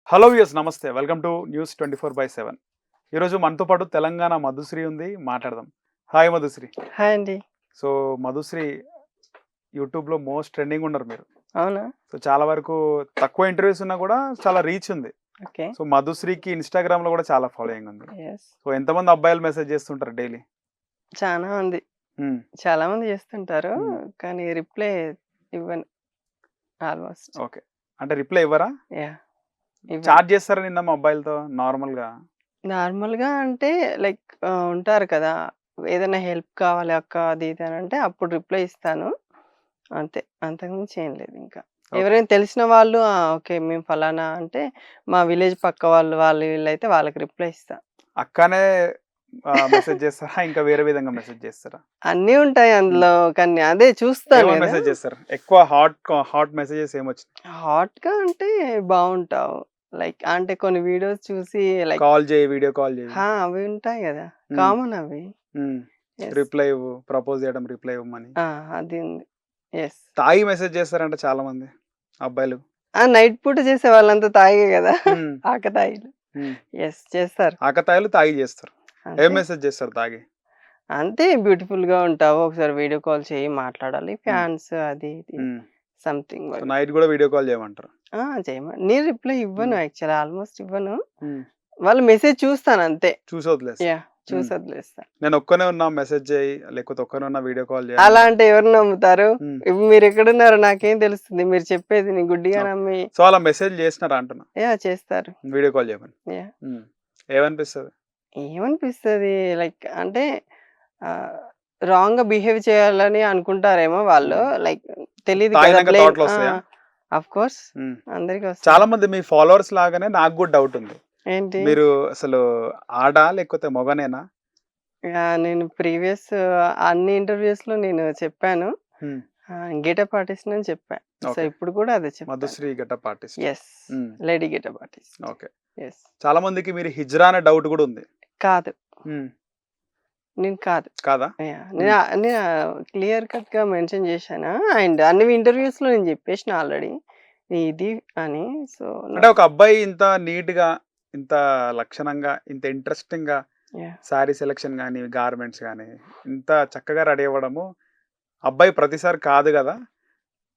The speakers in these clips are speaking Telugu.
హలో వ్యూయర్స్ నమస్తే. Welcome to news 24/7. ఈరోజు మనతో పాటు తెలంగాణ మధుశ్రీ ఉంది. మాట్లాడదాం. హాయ్ మధుశ్రీ. హాయ్ అండి. సో మధుశ్రీ యూట్యూబ్‌లో మోస్ట్ ట్రెండింగ్ ఉన్నారు మీరు. అవునా? సో చాలా వరకు తక్కువ ఇంటర్వ్యూస్ ఉన్నా కూడా చాలా రీచ్ ఉంది. ఓకే. సో మధుశ్రీకి ఇన్‌స్టాగ్రామ్‌లో కూడా చాలా ఫాలోయింగ్ ఉంది. యెస్. సో ఎంతమంది అబ్బాయిలు మెసేజ్ చేస్తుంటారు డైలీ? చానా మంది. హ్మ్. చాలా మంది చేస్తుంటారు. హ్మ్. కానీ రిప్లై ఇవ్వను ఆల్‌మోస్ట్. ఓకే. అంటే రిప్లై ఇవ్వరా? యాహ్! ఇవ్వను. చాట్ చేస్తారా నిన్న మా అబ్బాయిలతో నార్మల్‌గా? నార్మల్‌గా అంటే లైక్ ఉంటారు కదా! ఏదైనా హెల్ప్ కావాలి అక్క అది ఇది అని అంటే అప్పుడు రిప్లై ఇస్తాను. అంతే. అంతకుమించి ఏం లేదు ఇంకా. ఓకే. ఎవరైనా తెలిసిన వాళ్ళు ఓకే. మేము ఫలానా అంటే మా విలేజ్ పక్క వాళ్ళు వీళ్ళైతే వాళ్ళకి రిప్లై ఇస్తా. అక్కనే మెసేజ్ చేస్తారా? ఇంకా వేరే విధంగా మెసేజ్ చేస్తారా? అన్నీ ఉంటాయి హ్మ్. అందులో. కానీ అదే చూస్తాను ఏమని కదా! మెసేజ్ చేస్తారు? ఎక్కువ హాట్ మెసేజెస్ ఏమొచ్చినాయి? హాట్‌గా అంటే బావుంటావు. లైక్ అంటే కొన్ని వీడియోస్ చూసి లైక్ కాల్ చేయి, వీడియో కాల్ చేయి. అవి ఉంటాయి గదా! హ్మ్. కామన్ అవి. హ్మ్. యెస్. రిప్లై ఇవ్వు. ప్రపోజ్ చేయడం రిప్లై ఇవ్వమని. అది ఉంది. యెస్. తాగి మెసేజ్ చేస్తారంట చాలా మంది అబ్బాయిలు. నైట్ పూట చేసే వాళ్ళంతా తాగే గదా! హ్మ్. ఆకతాయిలు. హ్మ్. యెస్. చేస్తారు. ఆకతాయిలు తాగి చేస్తారు. ఏం అంతే. మెసేజ్ చేస్తారు తాగి? అంతే బ్యూటిఫుల్‌గా ఉంటావు. ఒకసారి వీడియో కాల్ చేయి మాట్లాడాలి. హ్మ్. ఫ్యాన్స్ అది ఇది హ్మ్. సంథింగ్ సో వాళ్ళు. నైట్ కూడా వీడియో కాల్ చేయమంటారు. నేను రిప్లై ఇవ్వను హ్మ్. యాక్చువల్లీ ఆల్‌మోస్ట్ ఇవ్వను. హ్మ్. వాళ్ళ మెసేజ్ చూస్తాను అంతే. చూసి వదిలేస్తా. యాహ్! హ్మ్. చూసి వదిలేస్తా. నేను ఒక్కనే ఉన్నా మెసేజ్ చేయి, లేకపోతే ఒక్కనే ఉన్నా వీడియో కాల్ చేయి అలా అనరా? అంటే ఎవరు నమ్ముతారు? హ్మ్. ఇప్పుడు మీరెక్కడున్నారో నాకేం తెలుస్తుంది? మీరు చెప్పేది నేను గుడ్డిగా ఓకే. నమ్మి సో అలా మెసేజ్ చేసినారా అంటున్నా? చేస్తారు. వీడియో కాల్ చేయమని. యాహ్! హ్మ్. ఏమనిపిస్తది? ఏమనిపిస్తది లైక్ అంటే ఆహ్, రాంగ్‌గా బిహేవ్ చేయాలని అనుకుంటారేమో వాళ్ళు. హ్మ్. లైక్ తెలీదు కదా! తాగినాక థాట్‌లొస్తాయా? ఆఫ్‌కోర్స్ హ్మ్. అందరికి వస్తాయి. చాలా మంది మీ ఫాలోవర్స్ లాగానే నాకు గూడా డౌట్ ఉంది. ఏంటి? మీరు అసలు ఆడా? లేకపోతే మొగనేనా? నేను ప్రీవియస్ అన్ని ఇంటర్‌వ్యూస్‌లో నేను చెప్పాను. హ్మ్. గెటప్ ఆర్టిస్ట్ అని చెప్పా. So, okay. ఇప్పుడు కూడా అదే చెప్తాను. Madhushree getup artist. యెస్. హ్మ్. Lady getup artist. Okay. Yes. చాలా మందికి మీరు హిజ్రా అనే డౌట్ గూడా ఉంది. కాదు. హ్మ్. నేను కాదు. కాదా? నేను హ్మ్. నేను క్లియర్ కట్‌గా మెన్షన్ చేశాను. అండ్ అన్ని ఇంటర్‌వ్యూస్‌లో నేను చెప్పేసిన ఆల్రెడీ. ఇది అని. సో, అంటే ఒక అబ్బాయి ఇంత నీట్‌గా, ఇంత లక్షణంగా, ఇంత ఇంట్రెస్టింగ్‌గా యాహ్! శారీ సెలక్షన్ గాని, గార్మెంట్స్ గాని, ఇంత చక్కగా రెడీ అవ్వడము అబ్బాయి ప్రతిసారి కాదు గదా!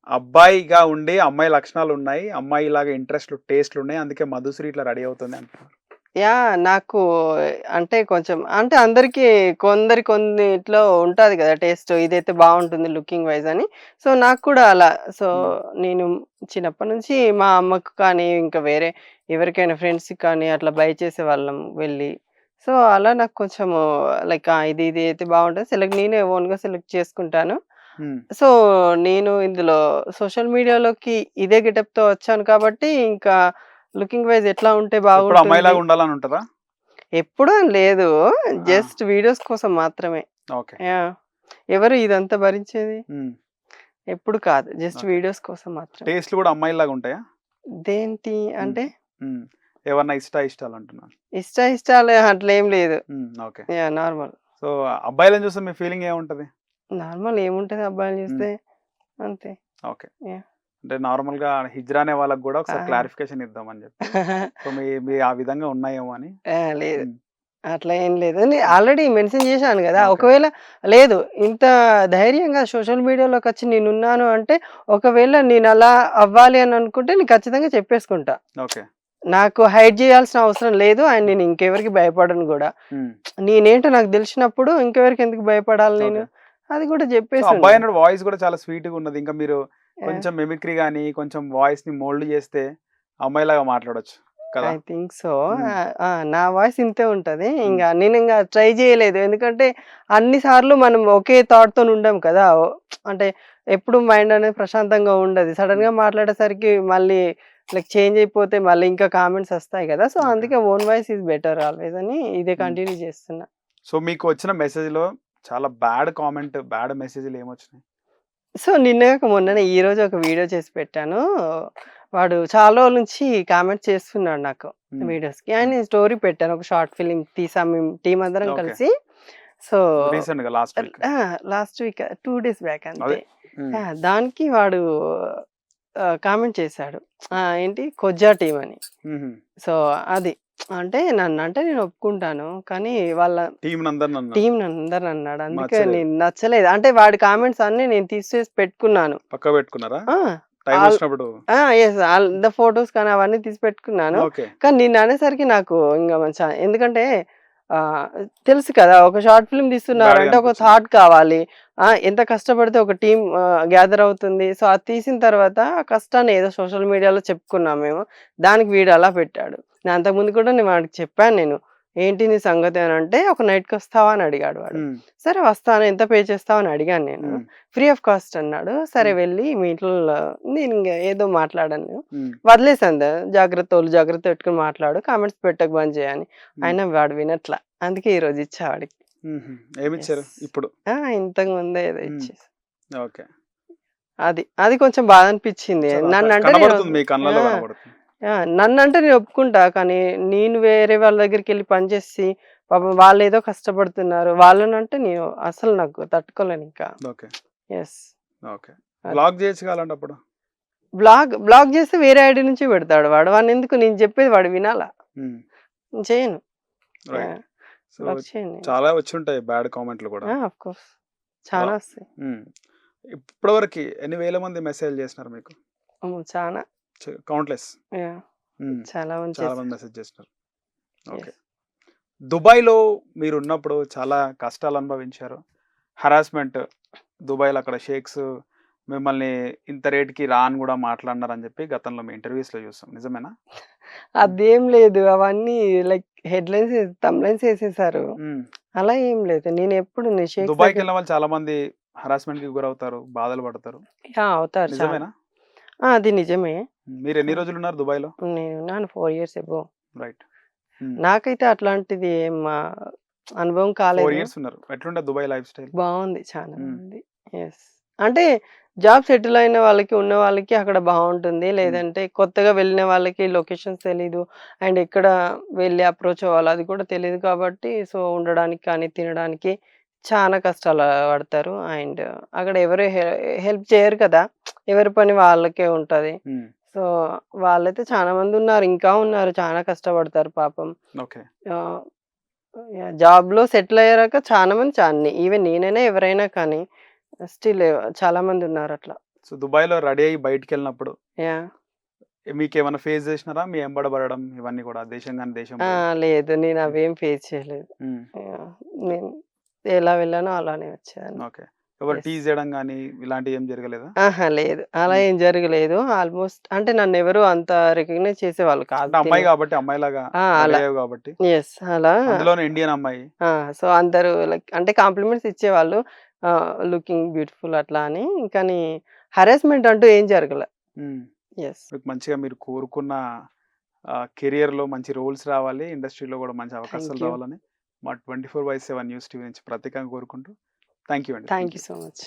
అబ్బాయిగా ఉండి అమ్మాయి లక్షణాలున్నాయి. అమ్మాయిలాగా ఇంట్రెస్ట్‌లు, టేస్ట్‌లున్నాయి. అందుకే మధుశ్రీ ఇట్లా రెడీ అవుతుంది అంటున్నారు. నాకు అంటే కొంచెం అంటే అందరికి కొన్నిట్లో ఉంటది కదా! టేస్ట్ ఇదైతే బావుంటుంది లుకింగ్ వైస్ అని. సో, నాకు కూడా అలా. సో, హ్మ్. నేను చిన్నప్పటి నుంచి మా అమ్మకు కానీ, ఇంకా వేరే ఎవరికైనా ఫ్రెండ్స్‌కి కానీ అట్లా బై చేసేవాళ్ళం వెళ్ళి. సో, అలా నాకు కొంచెము లైక్ ఇది అయితే బావుంటది. నేనే ఓన్‌గా సెలెక్ట్ చేసుకుంటాను. హ్మ్. సో, నేను ఇందులో సోషల్ మీడియాలోకి ఇదే గెటప్‌తో వచ్చాను కాబట్టి, ఇంకా లుకింగ్ వైస్ ఎట్లా ఉంటే ఎప్పుడు బాగుంటుంది అమ్మాయిలాగా ఉండాలని ఉంటదా? ఎప్పుడూ అని లేదు. ఆ! జస్ట్ వీడియోస్ కోసం మాత్రమే. ఓకే. యాహ్! ఎవరు ఇదంతా భరించేది? హ్మ్. ఎప్పుడు కాదు. Just okay. వీడియోస్ కోసం మాత్రమే. టేస్ట్‌లు గూడా అమ్మాయిల్లాగా ఉంటాయా? దేంటి హ్మ్. అంటే హ్మ్. ఏవన్నా ఇష్టాలంటున్నాను. ఇష్టాలు అట్లేం లేదు. హ్మ్. ఓకే. నార్మల్. సో, అబ్బాయిలని చూస్తే మీ ఫీలింగ్ ఏముంటది? నార్మల్ ఏముంటది అబ్బాయిలని హ్మ్. చూస్తే అంతే. ఓకే. యాహ్! అంటే నార్మల్‌గా హిజ్రా అనే వాళ్ళకి గూడా ఆ! ఒకసారి క్లారిఫికేషన్ ఇద్దామని జెప్పి. సో, మీ మీ ఆ విధంగా ఉన్నాయేమో అని. లేదు. హ్మ్. అట్లా ఏం లేదు. హ్మ్. ఆల్రెడీ మెన్షన్ చేశాను గదా! ఓకే. ఒకవేళ లేదు ఇంత ధైర్యంగా సోషల్ మీడియాలోకొచ్చి నేనున్నాను అంటే, ఒకవేళ నేనలా అవ్వాలి అని అనుకుంటే నేను ఖచ్చితంగా చెప్పేసుకుంటా. ఓకే. నాకు హైడ్ జేయాల్సిన అవసరం లేదు. అండ్ హ్మ్. నేను ఇంకెవరికీ భయపడను గూడా. హ్మ్. నేనేంటో నాకు దెలిసినప్పుడు ఇంకెవరికెందుకు భయపడాలి నేను? ఓకే. అది గూడా సో, అబ్బాయి జెప్పేసుంటా. అన్నాడు వాయిస్ గూడా చాలా స్వీట్‌గున్నది. ఇంకా మీరు యాహ్! కొంచెం మిమిక్రీ గాని, కొంచెం వాయిస్‌ని మోల్డ్ జేస్తే అమ్మాయిలాగా మాట్లాడొచ్చు కదా! I think so. హ్మ్. నా వాయిస్ ఇంతే ఉంటది. హ్మ్. నేనింగా ట్రై జేయలేదు. ఎందుకంటే అన్ని సార్లు మనం ఒకే థాట్‌తోని ఉండం కదా! అంటే ఎప్పుడు మైండ్ అనేది ప్రశాంతంగా ఉండదు. హ్మ్. సడెన్‌గా మాట్లాడేసరికి మళ్ళీ లైక్ చేంజ్ అయిపోతే మళ్ళీ ఇంకా కామెంట్స్ ఒస్తాయి గదా! So, okay. అందుకే own voice is better always అని ఇదే హ్మ్. కంటిన్యూ జేస్తున్నా. సో, మీకు వచ్చిన మెసేజ్‌లో చాలా బ్యాడ్ కామెంట్, బ్యాడ్ మెసేజ్‌లు ఏమొచ్చినాయి? సో, నిన్న గాక మొన్ననే ఈరోజు ఒక వీడియో చేసి పెట్టాను. వాడు చాలా రోజుల నుంచి కామెంట్స్ చేస్తున్నాడు నాకు హ్మ్. వీడియోస్‌కి. హ్మ్. నేను స్టోరీ పెట్టాను. ఒక షార్ట్ ఫిల్మ్ తీసాం మేము టీమ్ అందరం ఓకే. కలిసి. సో, రీసెంట్‌గా last week. Last week 2 days back అదే. అంతే. హ్మ్. దానికి వాడు కామెంట్ చేశాడు. ఏంటి 'కొజ్జా టీమ్' అని. హుహు. సో, అది. అంటే నన్నంటే నేను ఒప్పుకుంటాను. కానీ వాళ్ళ టీమ్‌ని అందరిని అన్నాడు. టీమ్‌ని అందరినన్నాడు. అందుకే నచ్చలేదు. నేను నచ్చలేదు. అంటే వాడి కామెంట్స్ అన్నీ నేను తీసేసి పెట్టుకున్నాను. పక్కకు పెట్టుకున్నారా? ఆ! టైం ఆల్ వచ్చినప్పుడు. యెస్. ద ఫోటోస్ కానీ అవన్నీ తీసి పెట్టుకున్నాను. ఓకే. కానీ నిన్ననేసరికి నాకు ఇంగ ఎందుకంటే తెలుసు కదా! ఒక షార్ట్ ఫిల్మ్ బ్యాడ్‌గా తీస్తున్నారంటే ఒక అనిపించింది. థాట్ కావాలి. ఎంత కష్టపడితే ఒక టీమ్ గ్యాదర్ అవుతుంది. సో, అది తీసిన తర్వాత ఆ కష్టాన్ని ఏదో సోషల్ మీడియాలో చెప్పుకున్నాం మేము. దానికి వీడు అలా పెట్టాడు. నేను అంతకుముందు కూడా నేను వాడికి చెప్పాను నేను. ఏంటి నీ సంగతి అనంటే, "ఒక నైట్‌కొస్తావా?" అని అడిగాడు వాడు. హ్మ్. సరే వస్తాను. ఎంత పే చేస్తావు అని అడిగాను నేను. హ్మ్. ఫ్రీ ఆఫ్ కాస్ట్ అన్నాడు. సరే హ్మ్. వెళ్ళి మీ ఇంట్లో నేనింక ఏదో మాట్లాడాను. హ్మ్. వదిలేసాను జాగ్రత్తోళ్ళు జాగ్రత్త పెట్టుకొని మాట్లాడు. కామెంట్స్ పెట్టకు బంద్ చెయ్యి అని. హ్మ్. అయినా వాడు వినట్లా. అందుకే ఈరోజు ఇచ్చా వాడికి. హుహు. ఏమిచ్చారు యెస్. ఇప్పుడు? ఇంతకు ముందే ఏదో హ్మ్. ఇచ్చేసా. ఓకే. అది కొంచెం బాధ అనిపిచ్చింది. నన్నంటే నేను కనబడుతుంది మీ కళ్ళలో ఆ! కనబడుతుంది. నన్నంటే నేను ఒప్పుకుంటా. కానీ నేను వేరే వాళ్ళ దగ్గరికెళ్ళి పని చేసి పాపం వాళ్ళేదో కష్టపడుతున్నారు. వాళ్ళనంటే నేను అసలు నాకు తట్టుకోలేనింకా. ఓకే. యెస్. ఓకే. అది. బ్లాక్ చేయొచ్చుగా అలాంటప్పుడు. బ్లాక్ చేస్తే వేరే ఐడీ నుంచి పెడతాడు వాడు. వాడినెందుకు నేను చెప్పేది వాడు వినాలా. హ్మ్. నేను చేయను. రైట్. యాహ్! సో, బ్లాక్ చేయను నేను. చాలా వచ్చుంటాయి బ్యాడ్ కామెంట్‌లు కూడా. Of course. చాలా రా వస్తాయి. హ్మ్. ఇప్పటివరకి ఎన్ని వేల మంది మెసేజ్‌లు చేసినారు మీకు? అమ్మో! చానా. కౌంట్‌లెస్. యాహ్! హ్మ్. చాలా మంది చాలా మంది చేశారు. మెసేజ్ చేసినారు. ఓకే. యెస్. దుబాయ్‌లో మీరున్నప్పుడు చాలా కష్టాలు అనుభవించారు. హరాస్మెంట్ దుబాయ్‌లో అక్కడ షేక్స్ మిమ్మల్ని ఇంత రేట్‌కి రా అని గూడా మాట్లాడినారని జెప్పి గతంలో మీ ఇంటర్వ్యూస్‌లో చూసాం. నిజమేనా? హ్మ్. అదేం లేదు. అవన్నీ లైక్ హెడ్‌లైన్స్ థంబ్‌లైన్స్ ఏసేసారు. హ్మ్. అలా ఏం లేదు. నేను షేక్స్ దగ్గర దుబాయ్‌కెళ్ళిన వాళ్ళు చాలా మంది హరాస్మెంట్‌కి గురవుతారు. బాధలు పడతారు. అవుతారు చాలా. నిజమేనా? అది నిజమే. మీరెన్ని ఆ! రోజులున్నారు దుబాయ్‌లో? నేనున్నాను 4 ఇయర్స్ అబోవ్. రైట్. హ్మ్. నాకైతే అట్లాంటిది ఏం అనుభవం 4 కాలేదు. ఇయర్స్ ఉన్నారు. ఎట్లుండే దుబాయ్ లైఫ్ స్టైల్? బావుంది. చాలా హ్మ్. బావుంది. యెస్. అంటే జాబ్ సెటిల్ అయిన వాళ్ళకి, ఉన్న వాళ్ళకి అక్కడ బావుంటుంది. హ్మ్. లేదంటే కొత్తగా వెళ్ళిన వాళ్ళకి లొకేషన్స్ తెలీదు. అండ్ ఎక్కడ వెళ్లి అప్రోచ్ అవ్వాలో అది కూడా తెలీదు కాబట్టి సో, ఉండడానికి కానీ, తినడానికి చానా కష్టాలు పడతారు. అండ్ అక్కడ ఎవరు హెల్ప్ చేయరు కదా! ఎవరి పని వాళ్ళకే ఉంటది. హ్మ్. సో, వాళ్ళైతే చాలా మందున్నారు. ఇంకా ఉన్నారు. చాలా కష్టపడతారు పాపం. ఓకే. ఆహ్, జాబ్‌లో సెటిల్ అయ్యాక చాలా మంది ఈవెన్ నేనైనా ఎవరైనా కానీ స్టిల్ చాలా మందున్నారట్లా. సో, దుబాయ్‌లో రెడీ అయ్యి బయటికెళ్ళినప్పుడు యాహ్! మీకేమన్నా ఫేస్ చేసినారా? మీ ఎంబడ పడడం ఇవన్నీ గూడా దేశం గాని దేశం పోయి? లేదు. హ్మ్. నేనవేం ఫేస్ చేయలేదు. హ్మ్. యాహ్! నేను ఎలా వెళ్ళానో అలానే వచ్చేదాన్ని. ఓకే. ఎవరు యెస్. టీజ్ చేయడం గాని ఇలాంటివి ఏం జరగలేదా? లేదు. అలా హ్మ్. ఏం జరగలేదు. ఆల్‌మోస్ట్ అంటే నన్నెవరు అంత రికగ్నైజ్ చేసేవాళ్ళు కాదు అంటే అమ్మాయి గాబట్టి, అమ్మాయిలాగా రెడీ అలా. అయ్యావు గాబట్టి. యెస్. అలా అందులోను ఇండియన్ అమ్మాయి. సో, అందరూ లైక్ అంటే కాంప్లిమెంట్స్ ఇచ్చేవాళ్ళు. లుకింగ్ బ్యూటిఫుల్ అట్లా అని. కానీ హరాస్మెంట్ అంటూ ఏం జరగలే. హ్మ్. యెస్. మీకు మంచిగా మీరు కోరుకున్న కెరియర్‌లో మంచి రోల్స్ రావాలి. ఇండస్ట్రీలో గూడా మంచి థాంక్ అవకాశాలు యూ. రావాలని మా 24/7 న్యూస్ టీవీ నుంచి ప్రత్యేకంగా కోరుకుంటూ థాంక్ యూ అండి. Thank thank you you. So much.